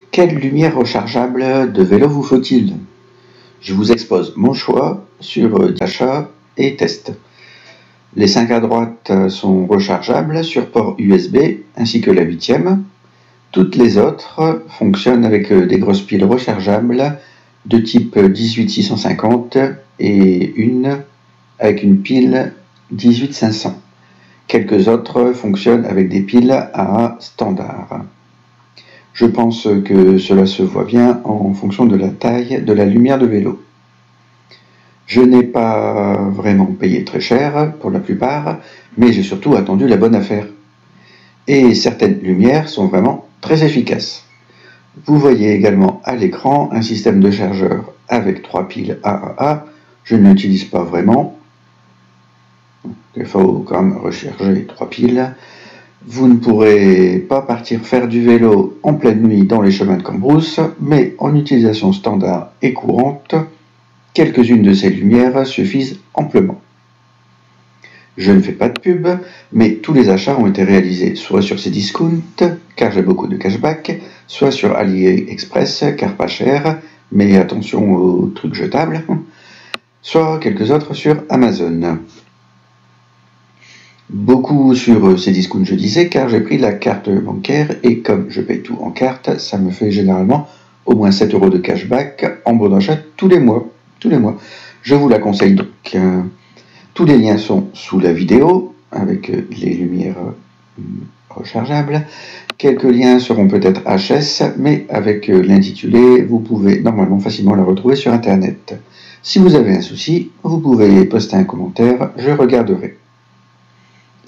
Quelle lumière rechargeable de vélo vous faut-il? Je vous expose mon choix sur achat et test. Les 5 à droite sont rechargeables sur port USB ainsi que la 8e. Toutes les autres fonctionnent avec des grosses piles rechargeables de type 18650 et une avec une pile 18500. Quelques autres fonctionnent avec des piles AA standard. Je pense que cela se voit bien en fonction de la taille de la lumière de vélo. Je n'ai pas vraiment payé très cher pour la plupart, mais j'ai surtout attendu la bonne affaire. Et certaines lumières sont vraiment très efficaces. Vous voyez également à l'écran un système de chargeur avec 3 piles AAA. Je ne l'utilise pas vraiment. Il faut quand même recharger 3 piles. Vous ne pourrez pas partir faire du vélo en pleine nuit dans les chemins de Cambrousse, mais en utilisation standard et courante, quelques-unes de ces lumières suffisent amplement. Je ne fais pas de pub, mais tous les achats ont été réalisés soit sur Cdiscount, car j'ai beaucoup de cashback, soit sur AliExpress, car pas cher, mais attention aux trucs jetables, soit quelques autres sur Amazon. Beaucoup sur Cdiscount, je disais, car j'ai pris la carte bancaire et comme je paye tout en carte, ça me fait généralement au moins 7 € de cashback en bon d'achat tous les mois. Je vous la conseille donc. Tous les liens sont sous la vidéo avec les lumières rechargeables. Quelques liens seront peut-être HS, mais avec l'intitulé, vous pouvez normalement facilement la retrouver sur Internet. Si vous avez un souci, vous pouvez poster un commentaire, je regarderai.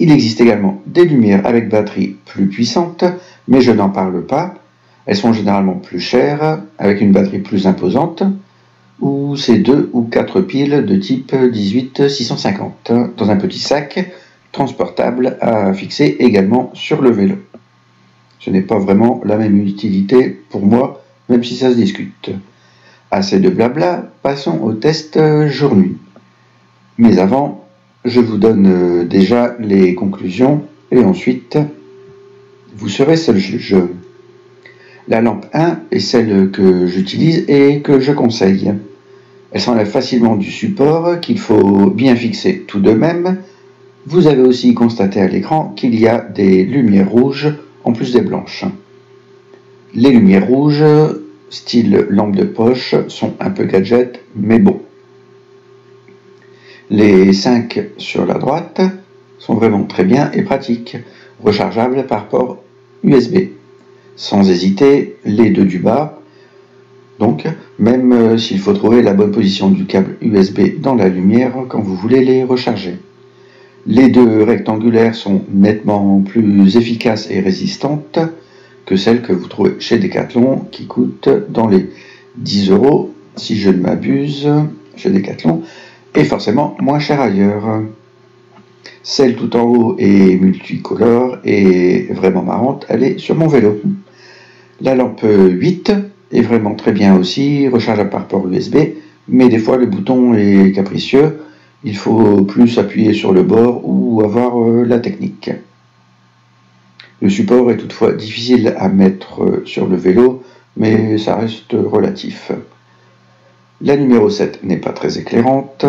Il existe également des lumières avec batterie plus puissante, mais je n'en parle pas. Elles sont généralement plus chères, avec une batterie plus imposante, ou c'est 2 ou 4 piles de type 18650 dans un petit sac transportable à fixer également sur le vélo. Ce n'est pas vraiment la même utilité pour moi, même si ça se discute. Assez de blabla, passons au test jour-nuit. Mais avant, je vous donne déjà les conclusions et ensuite vous serez seul juge. La lampe 1 est celle que j'utilise et que je conseille. Elle s'enlève facilement du support qu'il faut bien fixer tout de même. Vous avez aussi constaté à l'écran qu'il y a des lumières rouges en plus des blanches. Les lumières rouges, style lampe de poche, sont un peu gadget, mais bon. Les 5 sur la droite sont vraiment très bien et pratiques, rechargeables par port USB. Sans hésiter, les 2 du bas, donc même s'il faut trouver la bonne position du câble USB dans la lumière quand vous voulez les recharger. Les 2 rectangulaires sont nettement plus efficaces et résistantes que celles que vous trouvez chez Decathlon qui coûtent dans les 10 € si je ne m'abuse chez Decathlon et forcément moins cher ailleurs. Celle tout en haut est multicolore et vraiment marrante, elle est sur mon vélo. La lampe 8 est vraiment très bien aussi, rechargeable par port USB, mais des fois le bouton est capricieux, il faut plus appuyer sur le bord ou avoir la technique. Le support est toutefois difficile à mettre sur le vélo, mais ça reste relatif. La numéro 7 n'est pas très éclairante.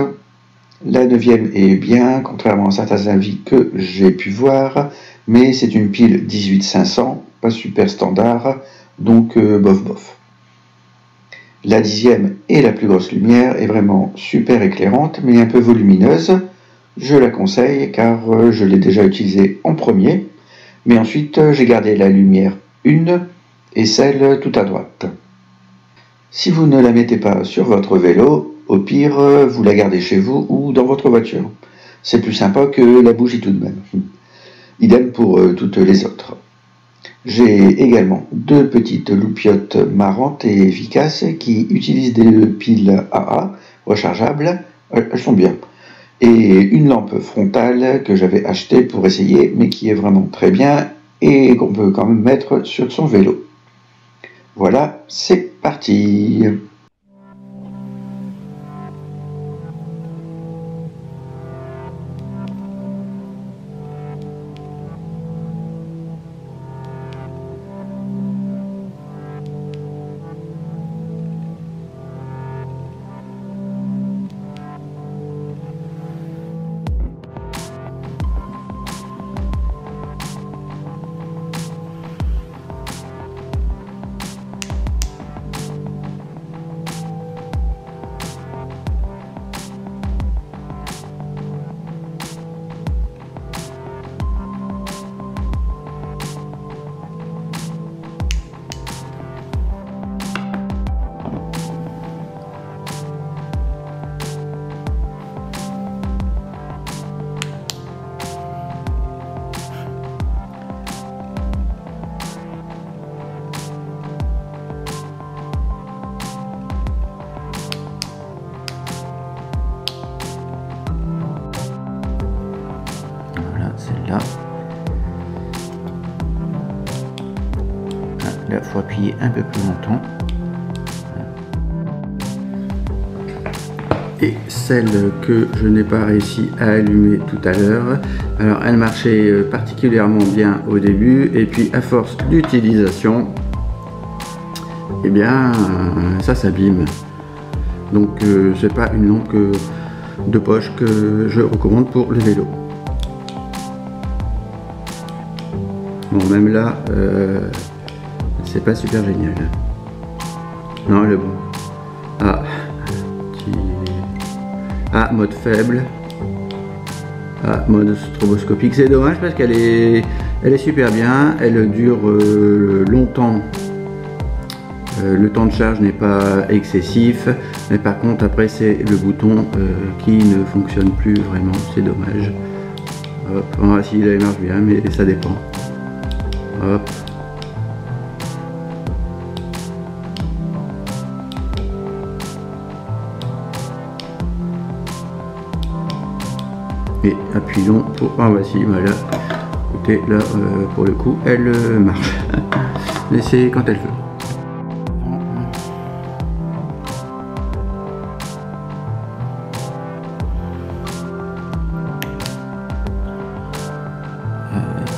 La 9e est bien, contrairement à certains avis que j'ai pu voir, mais c'est une pile 18500, pas super standard, donc bof. La 10e est la plus grosse lumière, est vraiment super éclairante, mais un peu volumineuse. Je la conseille car je l'ai déjà utilisée en premier, mais ensuite j'ai gardé la lumière 1 et celle tout à droite. Si vous ne la mettez pas sur votre vélo, au pire, vous la gardez chez vous ou dans votre voiture. C'est plus sympa que la bougie tout de même. Idem pour toutes les autres. J'ai également 2 petites loupiottes marrantes et efficaces qui utilisent des piles AA rechargeables. Elles sont bien. Et une lampe frontale que j'avais achetée pour essayer, mais qui est vraiment très bien et qu'on peut quand même mettre sur son vélo. Voilà, c'est parti. briller un peu plus longtemps. Et celle que je n'ai pas réussi à allumer tout à l'heure, alors elle marchait particulièrement bien au début, et puis à force d'utilisation, eh bien ça s'abîme. Donc c'est pas une lampe de poche que je recommande pour le vélo. Bon, même là c'est pas super génial. Non, elle est bon. Ah, mode faible. Ah, mode stroboscopique. C'est dommage parce qu'elle est super bien. Elle dure longtemps. Le temps de charge n'est pas excessif. Mais par contre, après, c'est le bouton qui ne fonctionne plus vraiment. C'est dommage. Hop. Ah, si, là, il marche bien, mais ça dépend. Hop. Et appuyons pour... Ah bah si, voilà. Écoutez, là, pour le coup, elle marche. Mais c'est quand elle veut.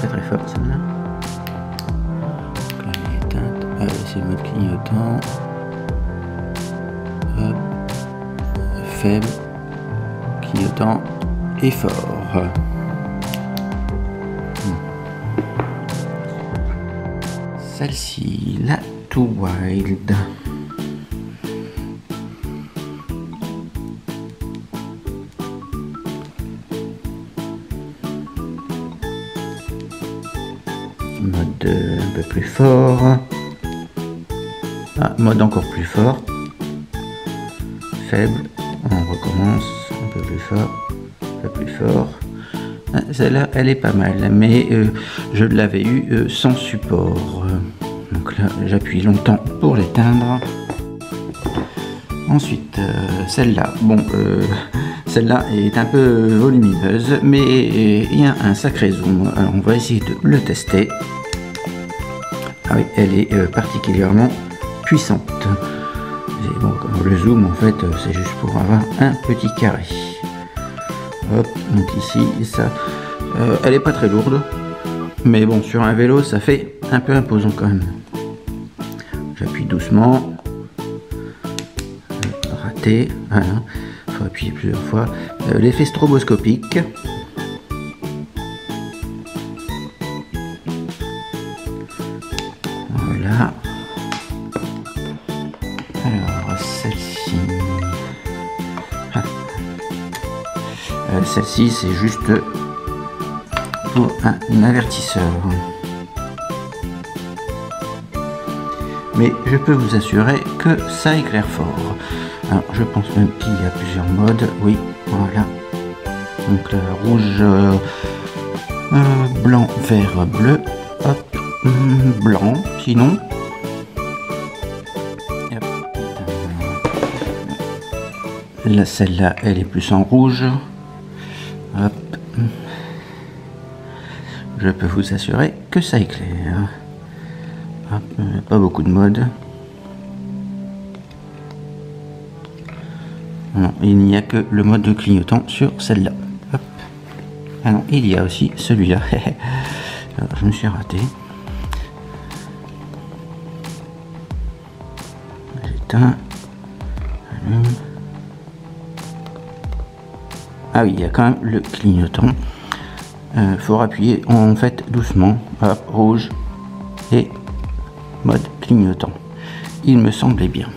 Pas très fort, celle-là. Elle est éteinte. C'est le mode clignotant. Hop. Faible. Clignotant. Et fort. Celle-ci, la Too Wild. Mode un peu plus fort. Ah, mode encore plus fort. Faible. On recommence un peu plus fort. Plus fort. Celle-là, elle est pas mal, mais je l'avais eu sans support. Donc là, j'appuie longtemps pour l'éteindre. Ensuite, celle-là. Bon, celle-là est un peu volumineuse, mais il y a un sacré zoom. Alors, on va essayer de le tester. Ah oui, elle est particulièrement puissante. Et bon, le zoom, en fait, c'est juste pour avoir un petit carré. Hop, donc ici, ça, elle est pas très lourde, mais bon, sur un vélo, ça fait un peu imposant quand même. J'appuie doucement. Raté, voilà. Il faut appuyer plusieurs fois. L'effet stroboscopique. Voilà. Alors, celle-ci. Celle-ci, c'est juste pour un avertisseur. Mais je peux vous assurer que ça éclaire fort. Alors, je pense même qu'il y a plusieurs modes. Oui, voilà. Donc, là, rouge, blanc, vert, bleu. Hop, blanc, sinon. Là, celle-là, elle est plus en rouge. Hop. Je peux vous assurer que ça éclaire. Hop, pas beaucoup de modes. Non, il n'y a que le mode de clignotant sur celle-là. Ah non, il y a aussi celui-là. Je me suis raté. J'éteins. Allume. Ah oui, il y a quand même le clignotant. Faut appuyer en fait doucement. Hop, rouge et mode clignotant. Il me semblait bien.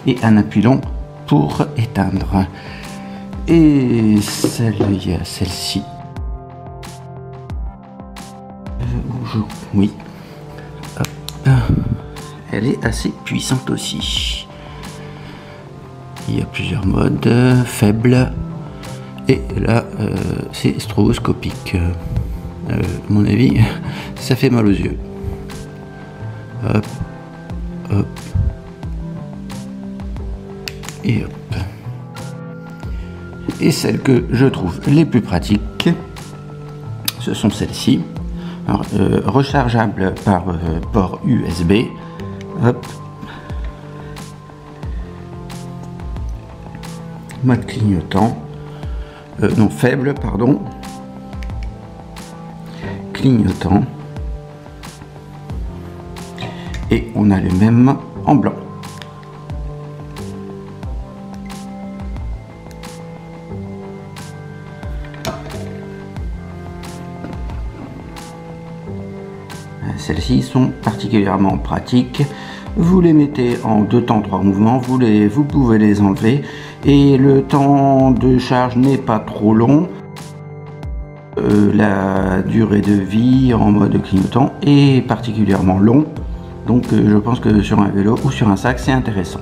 Et un appui long pour éteindre. Et il y a celle-ci. Oui. Hop. Elle est assez puissante aussi. Il y a plusieurs modes, faible, et là c'est stroboscopique. À mon avis, ça fait mal aux yeux. Hop, hop, et hop. Et celles que je trouve les plus pratiques, ce sont celles-ci. Alors, rechargeable par port USB. Hop. Mode clignotant. Non, faible, pardon. Clignotant. Et on a le même en blanc. Celles-ci sont particulièrement pratiques. Vous les mettez en 2 temps 3 mouvements, vous pouvez les enlever et le temps de charge n'est pas trop long. La durée de vie en mode clignotant est particulièrement long, donc je pense que sur un vélo ou sur un sac c'est intéressant.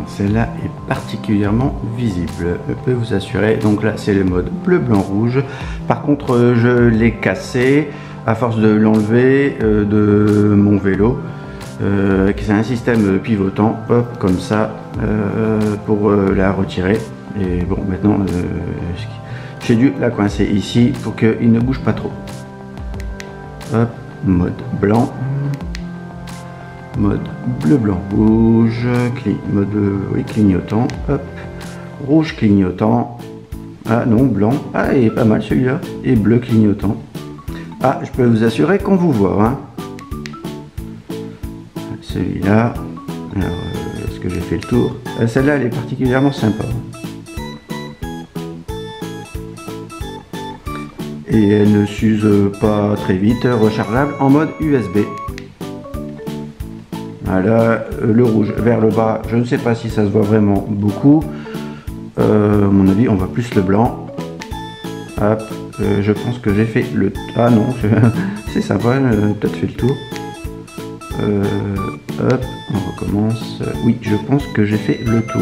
Celle-là est particulièrement visible, je peux vous assurer. Donc là c'est le mode bleu, blanc, rouge. Par contre je l'ai cassé à force de l'enlever de mon vélo. C'est un système pivotant, hop, comme ça, pour la retirer. Et bon, maintenant j'ai dû la coincer ici pour qu'il ne bouge pas trop. Hop, mode blanc. Mode bleu, blanc, rouge, mode oui, clignotant, hop, rouge clignotant, ah non, blanc, ah il est pas mal celui-là, et bleu clignotant. Ah, je peux vous assurer qu'on vous voit, hein. Celui-là, alors est-ce que j'ai fait le tour? Celle-là, elle est particulièrement sympa. Et elle ne s'use pas très vite, rechargeable en mode USB. Voilà, le rouge vers le bas, je ne sais pas si ça se voit vraiment beaucoup. À mon avis, on voit plus le blanc. Hop, je pense que j'ai fait le... Ah non, c'est sympa, peut-être fait le tour. Hop, on recommence. Oui, je pense que j'ai fait le tour.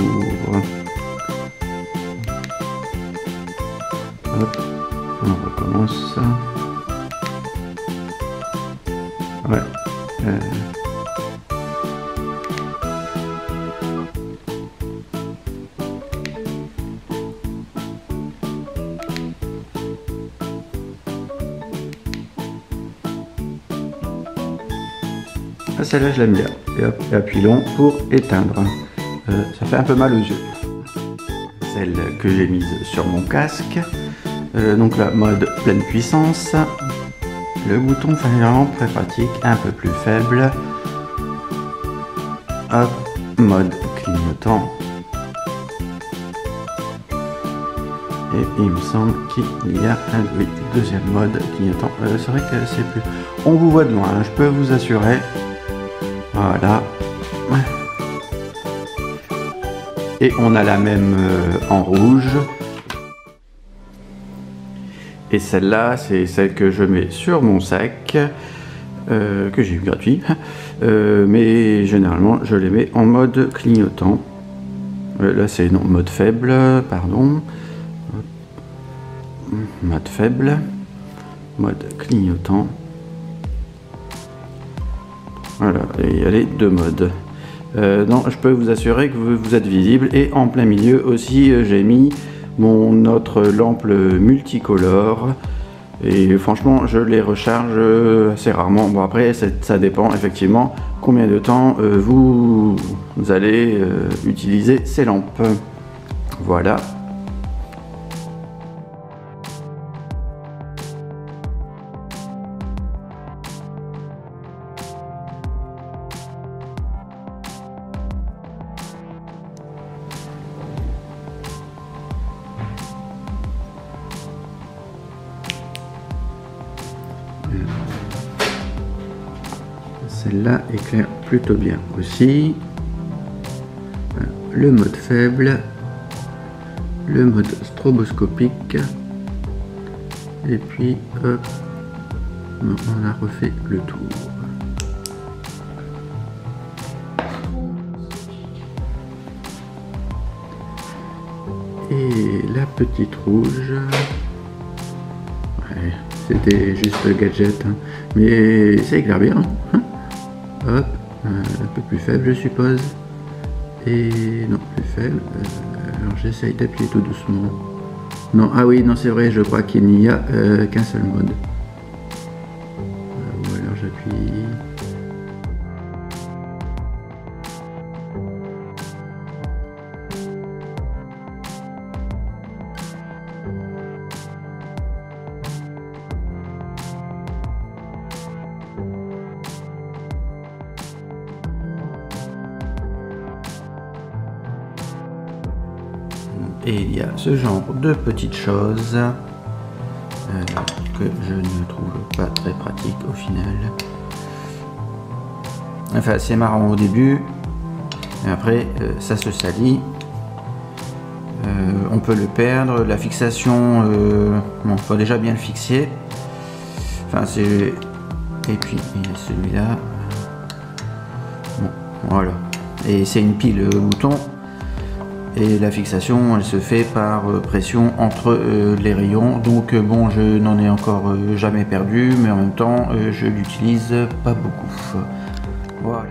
Hop, on recommence. Ouais. Celle-là je l'aime bien. Et hop, et appui long pour éteindre. Ça fait un peu mal aux yeux. Celle que j'ai mise sur mon casque. Donc là, mode pleine puissance. Le bouton est vraiment très pratique, un peu plus faible. Hop, mode clignotant. Et il me semble qu'il y a un oui, deuxième mode clignotant. C'est vrai que c'est plus... On vous voit de loin, hein, je peux vous assurer. Voilà. Et on a la même en rouge. Et celle-là, c'est celle que je mets sur mon sac, que j'ai eu gratuit. Mais généralement, je les mets en mode clignotant. Là, c'est non, mode faible, pardon. Mode faible. Mode clignotant. Voilà, et il y a les 2 modes. Non, je peux vous assurer que vous êtes visible. Et en plein milieu aussi, j'ai mis mon autre lampe multicolore. Et franchement, je les recharge assez rarement. Bon, après, ça dépend effectivement combien de temps vous allez utiliser ces lampes. Voilà. Celle-là éclaire plutôt bien aussi. Le mode faible, le mode stroboscopique, et puis hop, on a refait le tour. Et la petite rouge, ouais, c'était juste le gadget, hein, mais ça éclaire bien. Hein. Hop, un peu plus faible je suppose, et non, plus fait. Alors j'essaye d'appuyer tout doucement. Non, ah oui, non c'est vrai, je crois qu'il n'y a qu'un seul mode. Ou alors j'appuie. Et il y a ce genre de petites choses que je ne trouve pas très pratique au final. Enfin, c'est marrant au début, et après ça se salit. On peut le perdre. La fixation, bon, faut déjà bien le fixer. Enfin, c'est. Et puis il y a celui-là. Bon, voilà. Et c'est une pile bouton. Et la fixation, elle se fait par pression entre les rayons. Donc bon, je n'en ai encore jamais perdu, mais en même temps, je l'utilise pas beaucoup. Voilà.